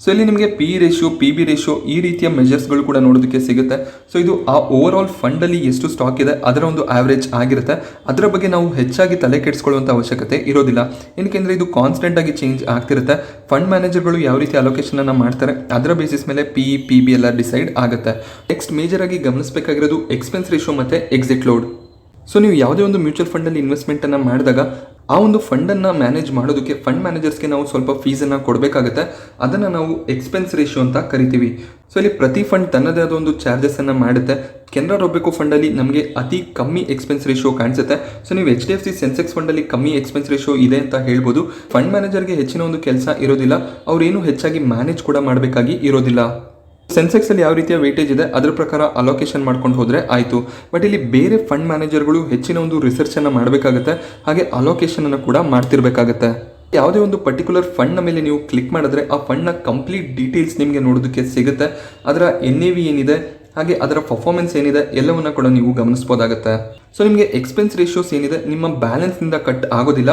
ಸೊ ಇಲ್ಲಿ ನಿಮಗೆ PE ರೇಷಿಯೋ, PB ರೇಷಿಯೋ ಈ ರೀತಿಯ ಮೆಜರ್ಸ್ಗಳು ಕೂಡ ನೋಡೋದಕ್ಕೆ ಸಿಗುತ್ತೆ. ಸೊ ಇದು ಆ ಓವರ್ ಆಲ್ ಫಂಡಲ್ಲಿ ಎಷ್ಟು ಸ್ಟಾಕ್ ಇದೆ ಅದರ ಒಂದು ಆವ್ರೇಜ್ ಆಗಿರುತ್ತೆ. ಅದರ ಬಗ್ಗೆ ನಾವು ಹೆಚ್ಚಾಗಿ ತಲೆ ಕೆಡಿಸ್ಕೊಳ್ಳುವಂಥ ಅವಶ್ಯಕತೆ ಇರೋದಿಲ್ಲ. ಏನಕ್ಕೆಂದರೆ ಇದು ಕಾನ್ಸ್ಟೆಂಟ್ ಆಗಿ ಚೇಂಜ್ ಆಗ್ತಿರುತ್ತೆ. ಫಂಡ್ ಮ್ಯಾನೇಜರ್ಗಳು ಯಾವ ರೀತಿ ಅಲೋಕೇಶನನ್ನು ಮಾಡ್ತಾರೆ ಅದರ ಬೇಸಿಸ್ ಮೇಲೆ PE, PB ಎಲ್ಲ ಡಿಸೈಡ್ ಆಗುತ್ತೆ. ನೆಕ್ಸ್ಟ್ ಮೇಜರ್ ಆಗಿ ಗಮನಿಸಬೇಕಾಗಿರೋದು ಎಕ್ಸ್ಪೆನ್ಸ್ ರೇಷಿಯೋ ಮತ್ತು ಎಕ್ಸಿಟ್ ಲೋಡ್. ಸೊ ನೀವು ಯಾವುದೇ ಒಂದು ಮ್ಯೂಚುವಲ್ ಫಂಡಲ್ಲಿ ಇನ್ವೆಸ್ಟ್ಮೆಂಟನ್ನು ಮಾಡಿದಾಗ ಆ ಒಂದು ಫಂಡನ್ನು ಮ್ಯಾನೇಜ್ ಮಾಡೋದಕ್ಕೆ ಫಂಡ್ ಮ್ಯಾನೇಜರ್ಸ್ಗೆ ನಾವು ಸ್ವಲ್ಪ ಫೀಸನ್ನು ಕೊಡಬೇಕಾಗುತ್ತೆ. ಅದನ್ನು ನಾವು ಎಕ್ಸ್ಪೆನ್ಸ್ ರೇಷಿಯೋ ಅಂತ ಕರಿತೀವಿ. ಸೊ ಇಲ್ಲಿ ಪ್ರತಿ ಫಂಡ್ ತನ್ನದೇ ಆದ ಒಂದು ಚಾರ್ಜಸನ್ನು ಮಾಡುತ್ತೆ. ಕೆನರಾ ರೋಬೆಕೋ ಫಂಡಲ್ಲಿ ನಮಗೆ ಅತಿ ಕಮ್ಮಿ ಎಕ್ಸ್ಪೆನ್ಸ್ ರೇಷಿಯೋ ಕಾಣಿಸುತ್ತೆ. ಸೊ ನೀವು HDFC ಸೆನ್ಸೆಕ್ಸ್ ಫಂಡಲ್ಲಿ ಕಮ್ಮಿ ಎಕ್ಸ್ಪೆನ್ಸ್ ರೇಷಿಯೋ ಇದೆ ಅಂತ ಹೇಳ್ಬೋದು. ಫಂಡ್ ಮ್ಯಾನೇಜರ್ಗೆ ಹೆಚ್ಚಿನ ಒಂದು ಕೆಲಸ ಇರೋದಿಲ್ಲ, ಅವರೇನು ಹೆಚ್ಚಾಗಿ ಮ್ಯಾನೇಜ್ ಕೂಡ ಮಾಡಬೇಕಾಗಿ ಇರೋದಿಲ್ಲ. ಸೆನ್ಸೆಕ್ಸಲ್ಲಿ ಯಾವ ರೀತಿಯ ವೇಟೇಜ್ ಇದೆ ಅದರ ಪ್ರಕಾರ ಅಲೋಕೇಶನ್ ಮಾಡ್ಕೊಂಡು ಹೋದರೆ ಆಯಿತು. ಬಟ್ ಇಲ್ಲಿ ಬೇರೆ ಫಂಡ್ ಮ್ಯಾನೇಜರ್ಗಳು ಹೆಚ್ಚಿನ ಒಂದು ರಿಸರ್ಚನ್ನು ಮಾಡಬೇಕಾಗುತ್ತೆ, ಹಾಗೆ ಅಲೋಕೇಶನನ್ನು ಕೂಡ ಮಾಡ್ತಿರ್ಬೇಕಾಗತ್ತೆ. ಯಾವುದೇ ಒಂದು ಪರ್ಟಿಕ್ಯುಲರ್ ಫಂಡ್ನ ಮೇಲೆ ನೀವು ಕ್ಲಿಕ್ ಮಾಡಿದ್ರೆ ಆ ಫಂಡ್ನ ಕಂಪ್ಲೀಟ್ ಡೀಟೇಲ್ಸ್ ನಿಮಗೆ ನೋಡೋದಕ್ಕೆ ಸಿಗುತ್ತೆ. ಅದರ NAV ಏನಿದೆ, ಹಾಗೆ ಅದರ ಪರ್ಫಾರ್ಮೆನ್ಸ್ ಏನಿದೆ ಎಲ್ಲವನ್ನ ಕೂಡ ನೀವು ಗಮನಿಸಬಹುದಾಗುತ್ತೆ. ಸೊ ನಿಮಗೆ ಎಕ್ಸ್ಪೆನ್ಸ್ ರೇಷಿಯೋಸ್ ಏನಿದೆ ನಿಮ್ಮ ಬ್ಯಾಲೆನ್ಸ್ನಿಂದ ಕಟ್ ಆಗೋದಿಲ್ಲ.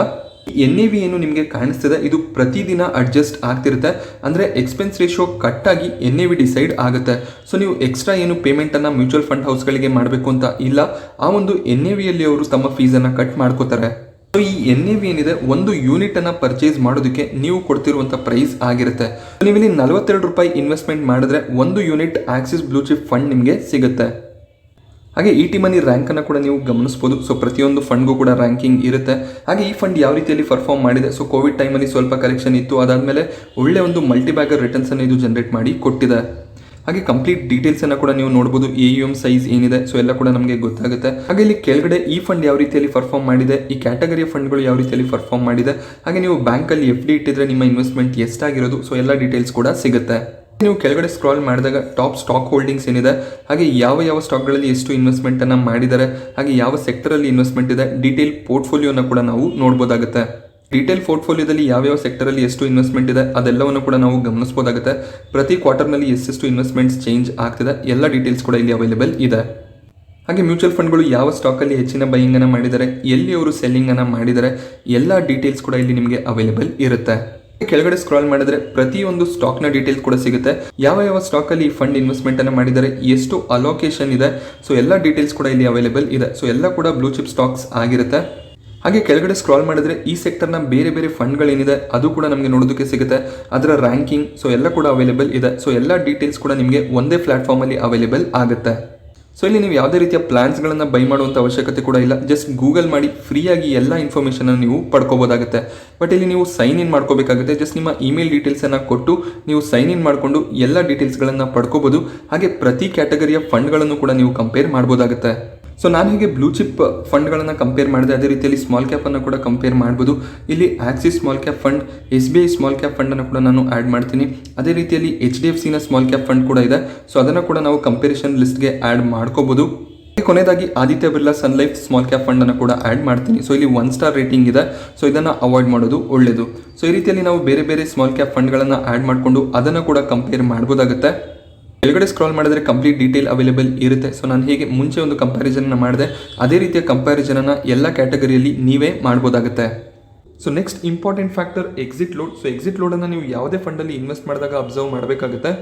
NAV ಏನು ನಿಮಗೆ ಕಾಣಿಸ್ತಿದೆ ಇದು ಪ್ರತಿದಿನ ಅಡ್ಜಸ್ಟ್ ಆಗ್ತಿರುತ್ತೆ. ಅಂದರೆ ಎಕ್ಸ್ಪೆನ್ಸ್ ರೇಷಿಯೋ ಕಟ್ ಆಗಿ NAV ಡಿಸೈಡ್ ಆಗುತ್ತೆ. ಸೊ ನೀವು ಎಕ್ಸ್ಟ್ರಾ ಏನು ಪೇಮೆಂಟನ್ನು ಮ್ಯೂಚುವಲ್ ಫಂಡ್ ಹೌಸ್ಗಳಿಗೆ ಮಾಡಬೇಕು ಅಂತ ಇಲ್ಲ, ಆ ಒಂದು NAVಯಲ್ಲಿ ಅವರು ತಮ್ಮ ಫೀಸನ್ನು ಕಟ್ ಮಾಡ್ಕೋತಾರೆ. ಸೊ ಈ NAV ಏನಿದೆ ಒಂದು ಯೂನಿಟನ್ನು ಪರ್ಚೇಸ್ ಮಾಡೋದಕ್ಕೆ ನೀವು ಕೊಡ್ತಿರುವಂಥ ಪ್ರೈಸ್ ಆಗಿರುತ್ತೆ. ನೀವು ಇಲ್ಲಿ 42 ರೂಪಾಯಿ ಇನ್ವೆಸ್ಟ್ಮೆಂಟ್ ಮಾಡಿದ್ರೆ ಒಂದು unit Axis blue chip fund ನಿಮಗೆ ಸಿಗುತ್ತೆ. ಹಾಗೆ ET ಮನಿ ರ್ಯಾಂಕನ್ನು ಕೂಡ ನೀವು ಗಮನಿಸ್ಬೋದು. ಸೊ ಪ್ರತಿಯೊಂದು ಫಂಡ್ಗೂ ಕೂಡ ರ್ಯಾಂಕಿಂಗ್ ಇರುತ್ತೆ. ಹಾಗೆ ಈ ಫಂಡ್ ಯಾವ ರೀತಿಯಲ್ಲಿ ಪರ್ಫಾರ್ಮ್ ಮಾಡಿದೆ, ಸೊ ಕೋವಿಡ್ ಟೈಮಲ್ಲಿ ಸ್ವಲ್ಪ ಕರೆಕ್ಷನ್ ಇತ್ತು, ಅದಾದಮೇಲೆ ಒಳ್ಳೆ ಒಂದು ಮಲ್ಟಿಬ್ಯಾಗರ್ ರಿಟರ್ನ್ಸನ್ನು ಇದು ಜನರೇಟ್ ಮಾಡಿ ಕೊಟ್ಟಿದೆ. ಹಾಗೆ ಕಂಪ್ಲೀಟ್ ಡೀಟೇಲ್ಸನ್ನು ಕೂಡ ನೀವು ನೋಡ್ಬೋದು. AUM ಸೈಜ್ ಏನಿದೆ ಸೊ ಎಲ್ಲ ಕೂಡ ನಮಗೆ ಗೊತ್ತಾಗುತ್ತೆ. ಹಾಗೆ ಇಲ್ಲಿ ಕೆಳಗಡೆ ಈ ಫಂಡ್ ಯಾವ ರೀತಿಯಲ್ಲಿ ಪರ್ಫಾರ್ಮ್ ಮಾಡಿದೆ, ಈ ಕ್ಯಾಟಗರಿಯ ಫಂಡ್ಗಳು ಯಾವ ರೀತಿಯಲ್ಲಿ ಪರ್ಫಾರ್ಮ್ ಮಾಡಿದೆ, ಹಾಗೆ ನೀವು ಬ್ಯಾಂಕಲ್ಲಿ FD ಇಟ್ಟಿದ್ರೆ ನಿಮ್ಮ ಇನ್ವೆಸ್ಟ್ಮೆಂಟ್ ಎಷ್ಟಾಗಿರೋದು, ಸೊ ಎಲ್ಲ ಡೀಟೇಲ್ಸ್ ಕೂಡ ಸಿಗುತ್ತೆ. ನೀವು ಕೆಳಗಡೆ ಸ್ಕ್ರಾಲ್ ಮಾಡಿದಾಗ ಟಾಪ್ ಸ್ಟಾಕ್ ಹೋಲ್ಡಿಂಗ್ಸ್ ಏನಿದೆ, ಹಾಗೆ ಯಾವ ಸ್ಟಾಕ್ಗಳಲ್ಲಿ ಎಷ್ಟು ಇನ್ವೆಸ್ಟ್ಮೆಂಟನ್ನು ಮಾಡಿದ್ದಾರೆ, ಹಾಗೆ ಯಾವ ಸೆಕ್ಟರಲ್ಲಿ ಇನ್ವೆಸ್ಟ್ಮೆಂಟ್ ಇದೆ, ಡೀಟೇಲ್ ಪೋರ್ಟ್ಫೋಲಿಯೋನ ಕೂಡ ನಾವು ನೋಡ್ಬೋದಾಗುತ್ತೆ. ಡೀಟೇಲ್ ಪೋರ್ಟ್ಫೋಲಿಯೋದಲ್ಲಿ ಯಾವ್ಯಾವ ಸೆಕ್ಟರಲ್ಲಿ ಎಷ್ಟು ಇನ್ವೆಸ್ಟ್ಮೆಂಟ್ ಇದೆ ಅದೆಲ್ಲವನ್ನು ಕೂಡ ನಾವು ಗಮನಿಸಬಹುದಾಗುತ್ತೆ. ಪ್ರತಿ ಕ್ವಾರ್ಟರ್ನಲ್ಲಿ ಎಷ್ಟೆಷ್ಟು ಇನ್ವೆಸ್ಟ್ಮೆಂಟ್ಸ್ ಚೇಂಜ್ ಆಗ್ತಿದೆ ಎಲ್ಲ ಡೀಟೇಲ್ಸ್ ಕೂಡ ಇಲ್ಲಿ ಅವೈಲೇಬಲ್ ಇದೆ. ಹಾಗೆ ಮ್ಯೂಚುವಲ್ ಫಂಡ್ಗಳು ಯಾವ ಸ್ಟಾಕಲ್ಲಿ ಹೆಚ್ಚಿನ ಬೈಯಿಂಗನ್ನು ಮಾಡಿದ್ದಾರೆ, ಎಲ್ಲಿ ಅವರು ಸೆಲ್ಲಿಂಗನ್ನು ಮಾಡಿದ್ದಾರೆ, ಎಲ್ಲ ಡೀಟೇಲ್ಸ್ ಕೂಡ ಇಲ್ಲಿ ನಿಮಗೆ ಅವೈಲೇಬಲ್ ಇರುತ್ತೆ. ಕೆಳಗಡೆ ಸ್ಕ್ರಾಲ್ ಮಾಡಿದ್ರೆ ಪ್ರತಿಯೊಂದು ಸ್ಟಾಕ್ನ ಡೀಟೇಲ್ಸ್ ಕೂಡ ಸಿಗುತ್ತೆ. ಯಾವ ಸ್ಟಾಕಲ್ಲಿ ಈ ಫಂಡ್ ಇನ್ವೆಸ್ಟ್ಮೆಂಟ್ ಅನ್ನು ಮಾಡಿದ್ದಾರೆ, ಎಷ್ಟು ಅಲೋಕೇಶನ್ ಇದೆ, ಸೊ ಎಲ್ಲ ಡೀಟೇಲ್ಸ್ ಕೂಡ ಇಲ್ಲಿ ಅವೈಲೇಬಲ್ ಇದೆ. ಸೊ ಎಲ್ಲ ಕೂಡ ಬ್ಲೂ ಚಿಪ್ ಸ್ಟಾಕ್ಸ್ ಆಗಿರುತ್ತೆ. ಹಾಗೆ ಕೆಳಗಡೆ ಸ್ಕ್ರಾಲ್ ಮಾಡಿದ್ರೆ ಈ ಸೆಕ್ಟರ್ನ ಬೇರೆ ಫಂಡ್ಗಳೇನಿದೆ ಅದು ಕೂಡ ನಮಗೆ ನೋಡೋದಕ್ಕೆ ಸಿಗುತ್ತೆ. ಅದರ ರ್ಯಾಂಕಿಂಗ್ ಸೊ ಎಲ್ಲ ಕೂಡ ಅವೈಲೇಬಲ್ ಇದೆ. ಸೊ ಎಲ್ಲ ಡೀಟೇಲ್ಸ್ ಕೂಡ ನಿಮಗೆ ಒಂದೇ ಪ್ಲಾಟ್ಫಾರ್ಮಲ್ಲಿ ಅವೈಲೇಬಲ್ ಆಗುತ್ತೆ. ಸೊ ಇಲ್ಲಿ ನೀವು ಯಾವುದೇ ರೀತಿಯ ಪ್ಲಾನ್ಸ್ಗಳನ್ನು ಬೈ ಮಾಡುವಂಥ ಅವಶ್ಯಕತೆ ಕೂಡ ಇಲ್ಲ. ಜಸ್ಟ್ ಗೂಗಲ್ ಮಾಡಿ ಫ್ರೀಯಾಗಿ ಎಲ್ಲ ಇನ್ಫಾರ್ಮೇಷನ್ ನೀವು ಪಡ್ಕೋಬೋದಾಗುತ್ತೆ. ಬಟ್ ಇಲ್ಲಿ ನೀವು ಸೈನ್ ಇನ್ ಮಾಡ್ಕೋಬೇಕಾಗುತ್ತೆ. ಜಸ್ಟ್ ನಿಮ್ಮ ಇಮೇಲ್ ಡೀಟೇಲ್ಸನ್ನು ಕೊಟ್ಟು ನೀವು ಸೈನ್ ಇನ್ ಮಾಡಿಕೊಂಡು ಎಲ್ಲ ಡೀಟೇಲ್ಸ್ಗಳನ್ನು ಪಡ್ಕೋಬೋದು. ಹಾಗೆ ಪ್ರತಿ ಕ್ಯಾಟಗರಿಯ ಫಂಡ್ಗಳನ್ನು ಕೂಡ ನೀವು ಕಂಪೇರ್ ಮಾಡ್ಬೋದಾಗುತ್ತೆ. ಸೊ ನಾನು ಹೀಗೆ ಬ್ಲೂ ಚಿಪ್ ಫಂಡ್ಗಳನ್ನು ಕಂಪೇರ್ ಮಾಡಿದೆ, ಅದೇ ರೀತಿಯಲ್ಲಿ ಸ್ಮಾಲ್ ಕ್ಯಾಪನ್ನು ಕೂಡ ಕಂಪೇರ್ ಮಾಡ್ಬೋದು. ಇಲ್ಲಿ Axis small cap fund, SBI small cap ಫಂಡನ್ನು ಕೂಡ ನಾನು ಆ್ಯಡ್ ಮಾಡ್ತೀನಿ. ಅದೇ ರೀತಿಯಲ್ಲಿ HDFCನ ಸ್ಮಾಲ್ ಕ್ಯಾಪ್ ಫಂಡ್ ಕೂಡ ಇದೆ. ಸೊ ಅದನ್ನು ಕೂಡ ನಾವು ಕಂಪೇರಿಷನ್ ಲಿಸ್ಟ್ಗೆ ಆ್ಯಡ್ ಮಾಡ್ಕೋಬೋದು. ಕೊನೆಯದಾಗಿ ಆದಿತ್ಯ ಬಿರ್ಲಾ ಸನ್ ಲೈಫ್ ಸ್ಮಾಲ್ ಕ್ಯಾಪ್ ಫಂಡನ್ನು ಕೂಡ ಆ್ಯಡ್ ಮಾಡ್ತೀನಿ. ಸೊ ಇಲ್ಲಿ 1 ಸ್ಟಾರ್ ರೇಟಿಂಗ್ ಇದೆ. ಸೊ ಇದನ್ನು ಅವಾಯ್ಡ್ ಮಾಡೋದು ಒಳ್ಳೆಯದು. ಸೊ ಈ ರೀತಿಯಲ್ಲಿ ನಾವು ಬೇರೆ ಸ್ಮಾಲ್ ಕ್ಯಾಪ್ ಫಂಡ್ಗಳನ್ನು ಆ್ಯಡ್ ಮಾಡಿಕೊಂಡು ಅದನ್ನು ಕೂಡ ಕಂಪೇರ್ ಮಾಡ್ಬೋದಾಗುತ್ತೆ. ಕೆಳಗಡೆ ಸ್ಕ್ರಾಲ್ ಮಾಡಿದ್ರೆ ಕಂಪ್ಲೀಟ್ ಡೀಟೇಲ್ ಅವೈಲೇಬಲ್ ಇರುತ್ತೆ. ಸೊ ನಾನು ಹೇಗೆ ಮುಂಚೆ ಒಂದು ಕಂಪ್ಯಾರಿಸನ್ನ ಮಾಡಿದೆ ಅದೇ ರೀತಿಯ ಕಂಪ್ಯಾರಿಸನನ್ನು ಎಲ್ಲ ಕ್ಯಾಟಗರಿಯಲ್ಲಿ ನೀವೇ ಮಾಡ್ಬೋದಾಗುತ್ತೆ. So next important factor exit load. So exit ಲೋಡನ್ನು ನೀವು ಯಾವುದೇ ಫಂಡಲ್ಲಿ ಇನ್ವೆಸ್ಟ್ ಮಾಡಿದಾಗ ಅಬ್ಸರ್ವ್ ಮಾಡಬೇಕಾಗುತ್ತೆ.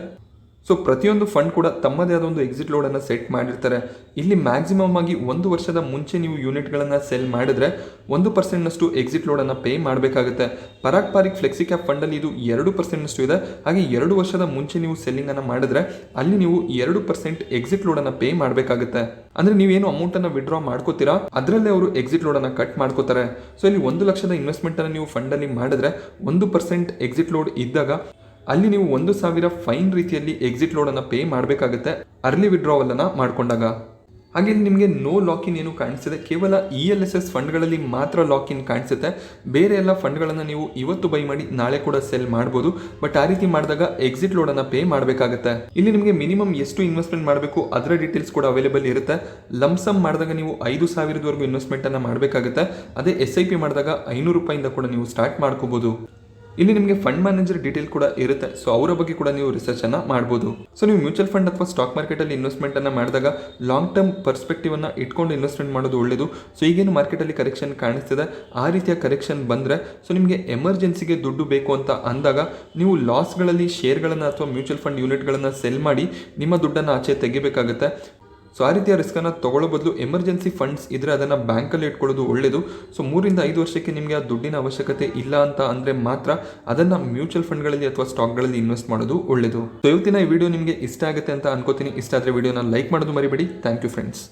ಸೊ ಪ್ರತಿಯೊಂದು ಫಂಡ್ ಕೂಡ ತಮ್ಮದೇ ಆದ ಒಂದು ಎಕ್ಸಿಟ್ ಲೋಡನ್ನು ಸೆಟ್ ಮಾಡಿರ್ತಾರೆ. ಇಲ್ಲಿ ಮ್ಯಾಕ್ಸಿಮಮ್ ಆಗಿ 1 ವರ್ಷದ ಮುಂಚೆ ನೀವು ಯೂನಿಟ್ಗಳನ್ನು ಸೆಲ್ ಮಾಡಿದ್ರೆ 1% ಎಕ್ಸಿಟ್ ಲೋಡನ್ನು ಪೇ ಮಾಡಬೇಕಾಗುತ್ತೆ. ಪರಾಗ್ ಪಾರಿಕ್ ಫ್ಲೆಕ್ಸಿ ಕ್ಯಾಪ್ ಫಂಡಲ್ಲಿ ಇದು 2% ಇದೆ. ಹಾಗೆ 2 ವರ್ಷದ ಮುಂಚೆ ನೀವು ಸೆಲ್ಲಿಂಗನ್ನು ಮಾಡಿದ್ರೆ ಅಲ್ಲಿ ನೀವು 2% ಎಕ್ಸಿಟ್ ಲೋಡನ್ನು ಪೇ ಮಾಡಬೇಕಾಗುತ್ತೆ. ಅಂದರೆ ನೀವೇನು ಅಮೌಂಟನ್ನು ವಿಡ್ರಾ ಮಾಡ್ಕೋತೀರಾ ಅದರಲ್ಲೇ ಅವರು ಎಕ್ಸಿಟ್ ಲೋಡನ್ನು ಕಟ್ ಮಾಡ್ಕೋತಾರೆ. ಸೊ ಇಲ್ಲಿ 1 ಲಕ್ಷದ ಇನ್ವೆಸ್ಟ್ಮೆಂಟನ್ನು ನೀವು ಫಂಡಲ್ಲಿ ಮಾಡಿದ್ರೆ 1% ಎಕ್ಸಿಟ್ ಲೋಡ್ ಇದ್ದಾಗ ಅಲ್ಲಿ ನೀವು 1,000 ಫೈನ್ ರೀತಿಯಲ್ಲಿ ಎಕ್ಸಿಟ್ ಲೋಡನ್ನು ಪೇ ಮಾಡಬೇಕಾಗುತ್ತೆ ಅರ್ಲಿ ವಿಡ್ರಾವಲನ್ನು ಮಾಡಿಕೊಂಡಾಗ. ಹಾಗೆ ನಿಮಗೆ ನೋ ಲಾಕಿನ್ ಏನು ಕಾಣಿಸಿದೆ, ಕೇವಲ ELSS ಫಂಡ್ಗಳಲ್ಲಿ ಮಾತ್ರ ಲಾಕಿನ್ ಕಾಣಿಸುತ್ತೆ. ಬೇರೆ ಎಲ್ಲ ಫಂಡ್ಗಳನ್ನು ನೀವು ಇವತ್ತು ಬೈ ಮಾಡಿ ನಾಳೆ ಕೂಡ ಸೆಲ್ ಮಾಡ್ಬೋದು. ಬಟ್ ಆ ರೀತಿ ಮಾಡಿದಾಗ ಎಕ್ಸಿಟ್ ಲೋಡನ್ನು ಪೇ ಮಾಡಬೇಕಾಗುತ್ತೆ. ಇಲ್ಲಿ ನಿಮಗೆ ಮಿನಿಮಮ್ ಎಷ್ಟು ಇನ್ವೆಸ್ಟ್ಮೆಂಟ್ ಮಾಡಬೇಕು ಅದರ ಡೀಟೇಲ್ಸ್ ಕೂಡ ಅವೈಲೇಬಲ್ ಇರುತ್ತೆ. ಲಂಸಮ್ ಮಾಡಿದಾಗ ನೀವು 5,000ವರೆಗೂ ಇನ್ವೆಸ್ಟ್ಮೆಂಟನ್ನು ಮಾಡಬೇಕಾಗುತ್ತೆ. ಅದೇ SIP ಮಾಡಿದಾಗ 500 ರೂಪಾಯಿಂದ ಕೂಡ ನೀವು ಸ್ಟಾರ್ಟ್ ಮಾಡ್ಕೋಬೋದು. ಇಲ್ಲಿ ನಿಮಗೆ ಫಂಡ್ ಮ್ಯಾನೇಜರ್ ಡೀಟೇಲ್ ಕೂಡ ಇರುತ್ತೆ. ಸೊ ಅವರ ಬಗ್ಗೆ ಕೂಡ ನೀವು ರಿಸರ್ಚ್ ಅನ್ನ ಮಾಡಬಹುದು. ಸೊ ನೀವು ಮ್ಯೂಚುವಲ್ ಫಂಡ್ ಅಥವಾ ಸ್ಟಾಕ್ ಮಾರ್ಕೆಟ್ ಅಲ್ಲಿ ಇನ್ವೆಸ್ಟ್ಮೆಂಟ್ ಅನ್ನ ಮಾಡಿದಾಗ ಲಾಂಗ್ ಟರ್ಮ್ ಪರ್ಸ್ಪೆಕ್ಟಿವ್ ಅನ್ನ ಇಟ್ಕೊಂಡು ಇನ್ವೆಸ್ಟ್ಮೆಂಟ್ ಮಾಡೋದು ಒಳ್ಳೆಯದು. ಸೊ ಈಗೇನು ಮಾರ್ಕೆಟ್ ಅಲ್ಲಿ ಕರೆಕ್ಷನ್ ಕಾಣಿಸ್ತಿದೆ ಆ ರೀತಿಯ ಕರೆಕ್ಷನ್ ಬಂದ್ರೆ ಸೊ ನಿಮಗೆ ಎಮರ್ಜೆನ್ಸಿಗೆ ದುಡ್ಡು ಬೇಕು ಅಂತ ಅಂದಾಗ ನೀವು ಲಾಸ್ಗಳಲ್ಲಿ ಶೇರ್ಗಳನ್ನು ಅಥವಾ ಮ್ಯೂಚುವಲ್ ಫಂಡ್ ಯೂನಿಟ್ಗಳನ್ನು ಸೆಲ್ ಮಾಡಿ ನಿಮ್ಮ ದುಡ್ಡನ್ನು ಆಚೆ ತೆಗಿಬೇಕಾಗುತ್ತೆ. ಸೊ ಆ ರೀತಿಯ ರಿಸ್ಕನ್ನು ತಗೊಳ್ಳೋ ಬದಲು ಎಮರ್ಜೆನ್ಸಿ ಫಂಡ್ಸ್ ಇದ್ದರೆ ಅದನ್ನು ಬ್ಯಾಂಕಲ್ಲಿ ಇಟ್ಕೊಳ್ಳೋದು ಒಳ್ಳೆಯದು. ಸೊ 3 ರಿಂದ 5 ವರ್ಷಕ್ಕೆ ನಿಮಗೆ ಆ ದುಡ್ಡಿನ ಅವಶ್ಯಕತೆ ಇಲ್ಲ ಅಂತ ಅಂದರೆ ಮಾತ್ರ ಅದನ್ನು ಮ್ಯೂಚುವಲ್ ಫಂಡ್ಗಳಲ್ಲಿ ಅಥವಾ ಸ್ಟಾಕ್ಗಳಲ್ಲಿ ಇನ್ವೆಸ್ಟ್ ಮಾಡೋದು ಒಳ್ಳೆಯದು. ಸೊ ಇವತ್ತಿನ ಈ ವಿಡಿಯೋ ನಿಮಗೆ ಇಷ್ಟ ಆಗುತ್ತೆ ಅಂತ ಅನ್ಕೋತೀನಿ. ಇಷ್ಟ ಆದರೆ ವಿಡಿಯೋನ ಲೈಕ್ ಮಾಡೋದು ಮರಿಬೇಡಿ. Thank you friends.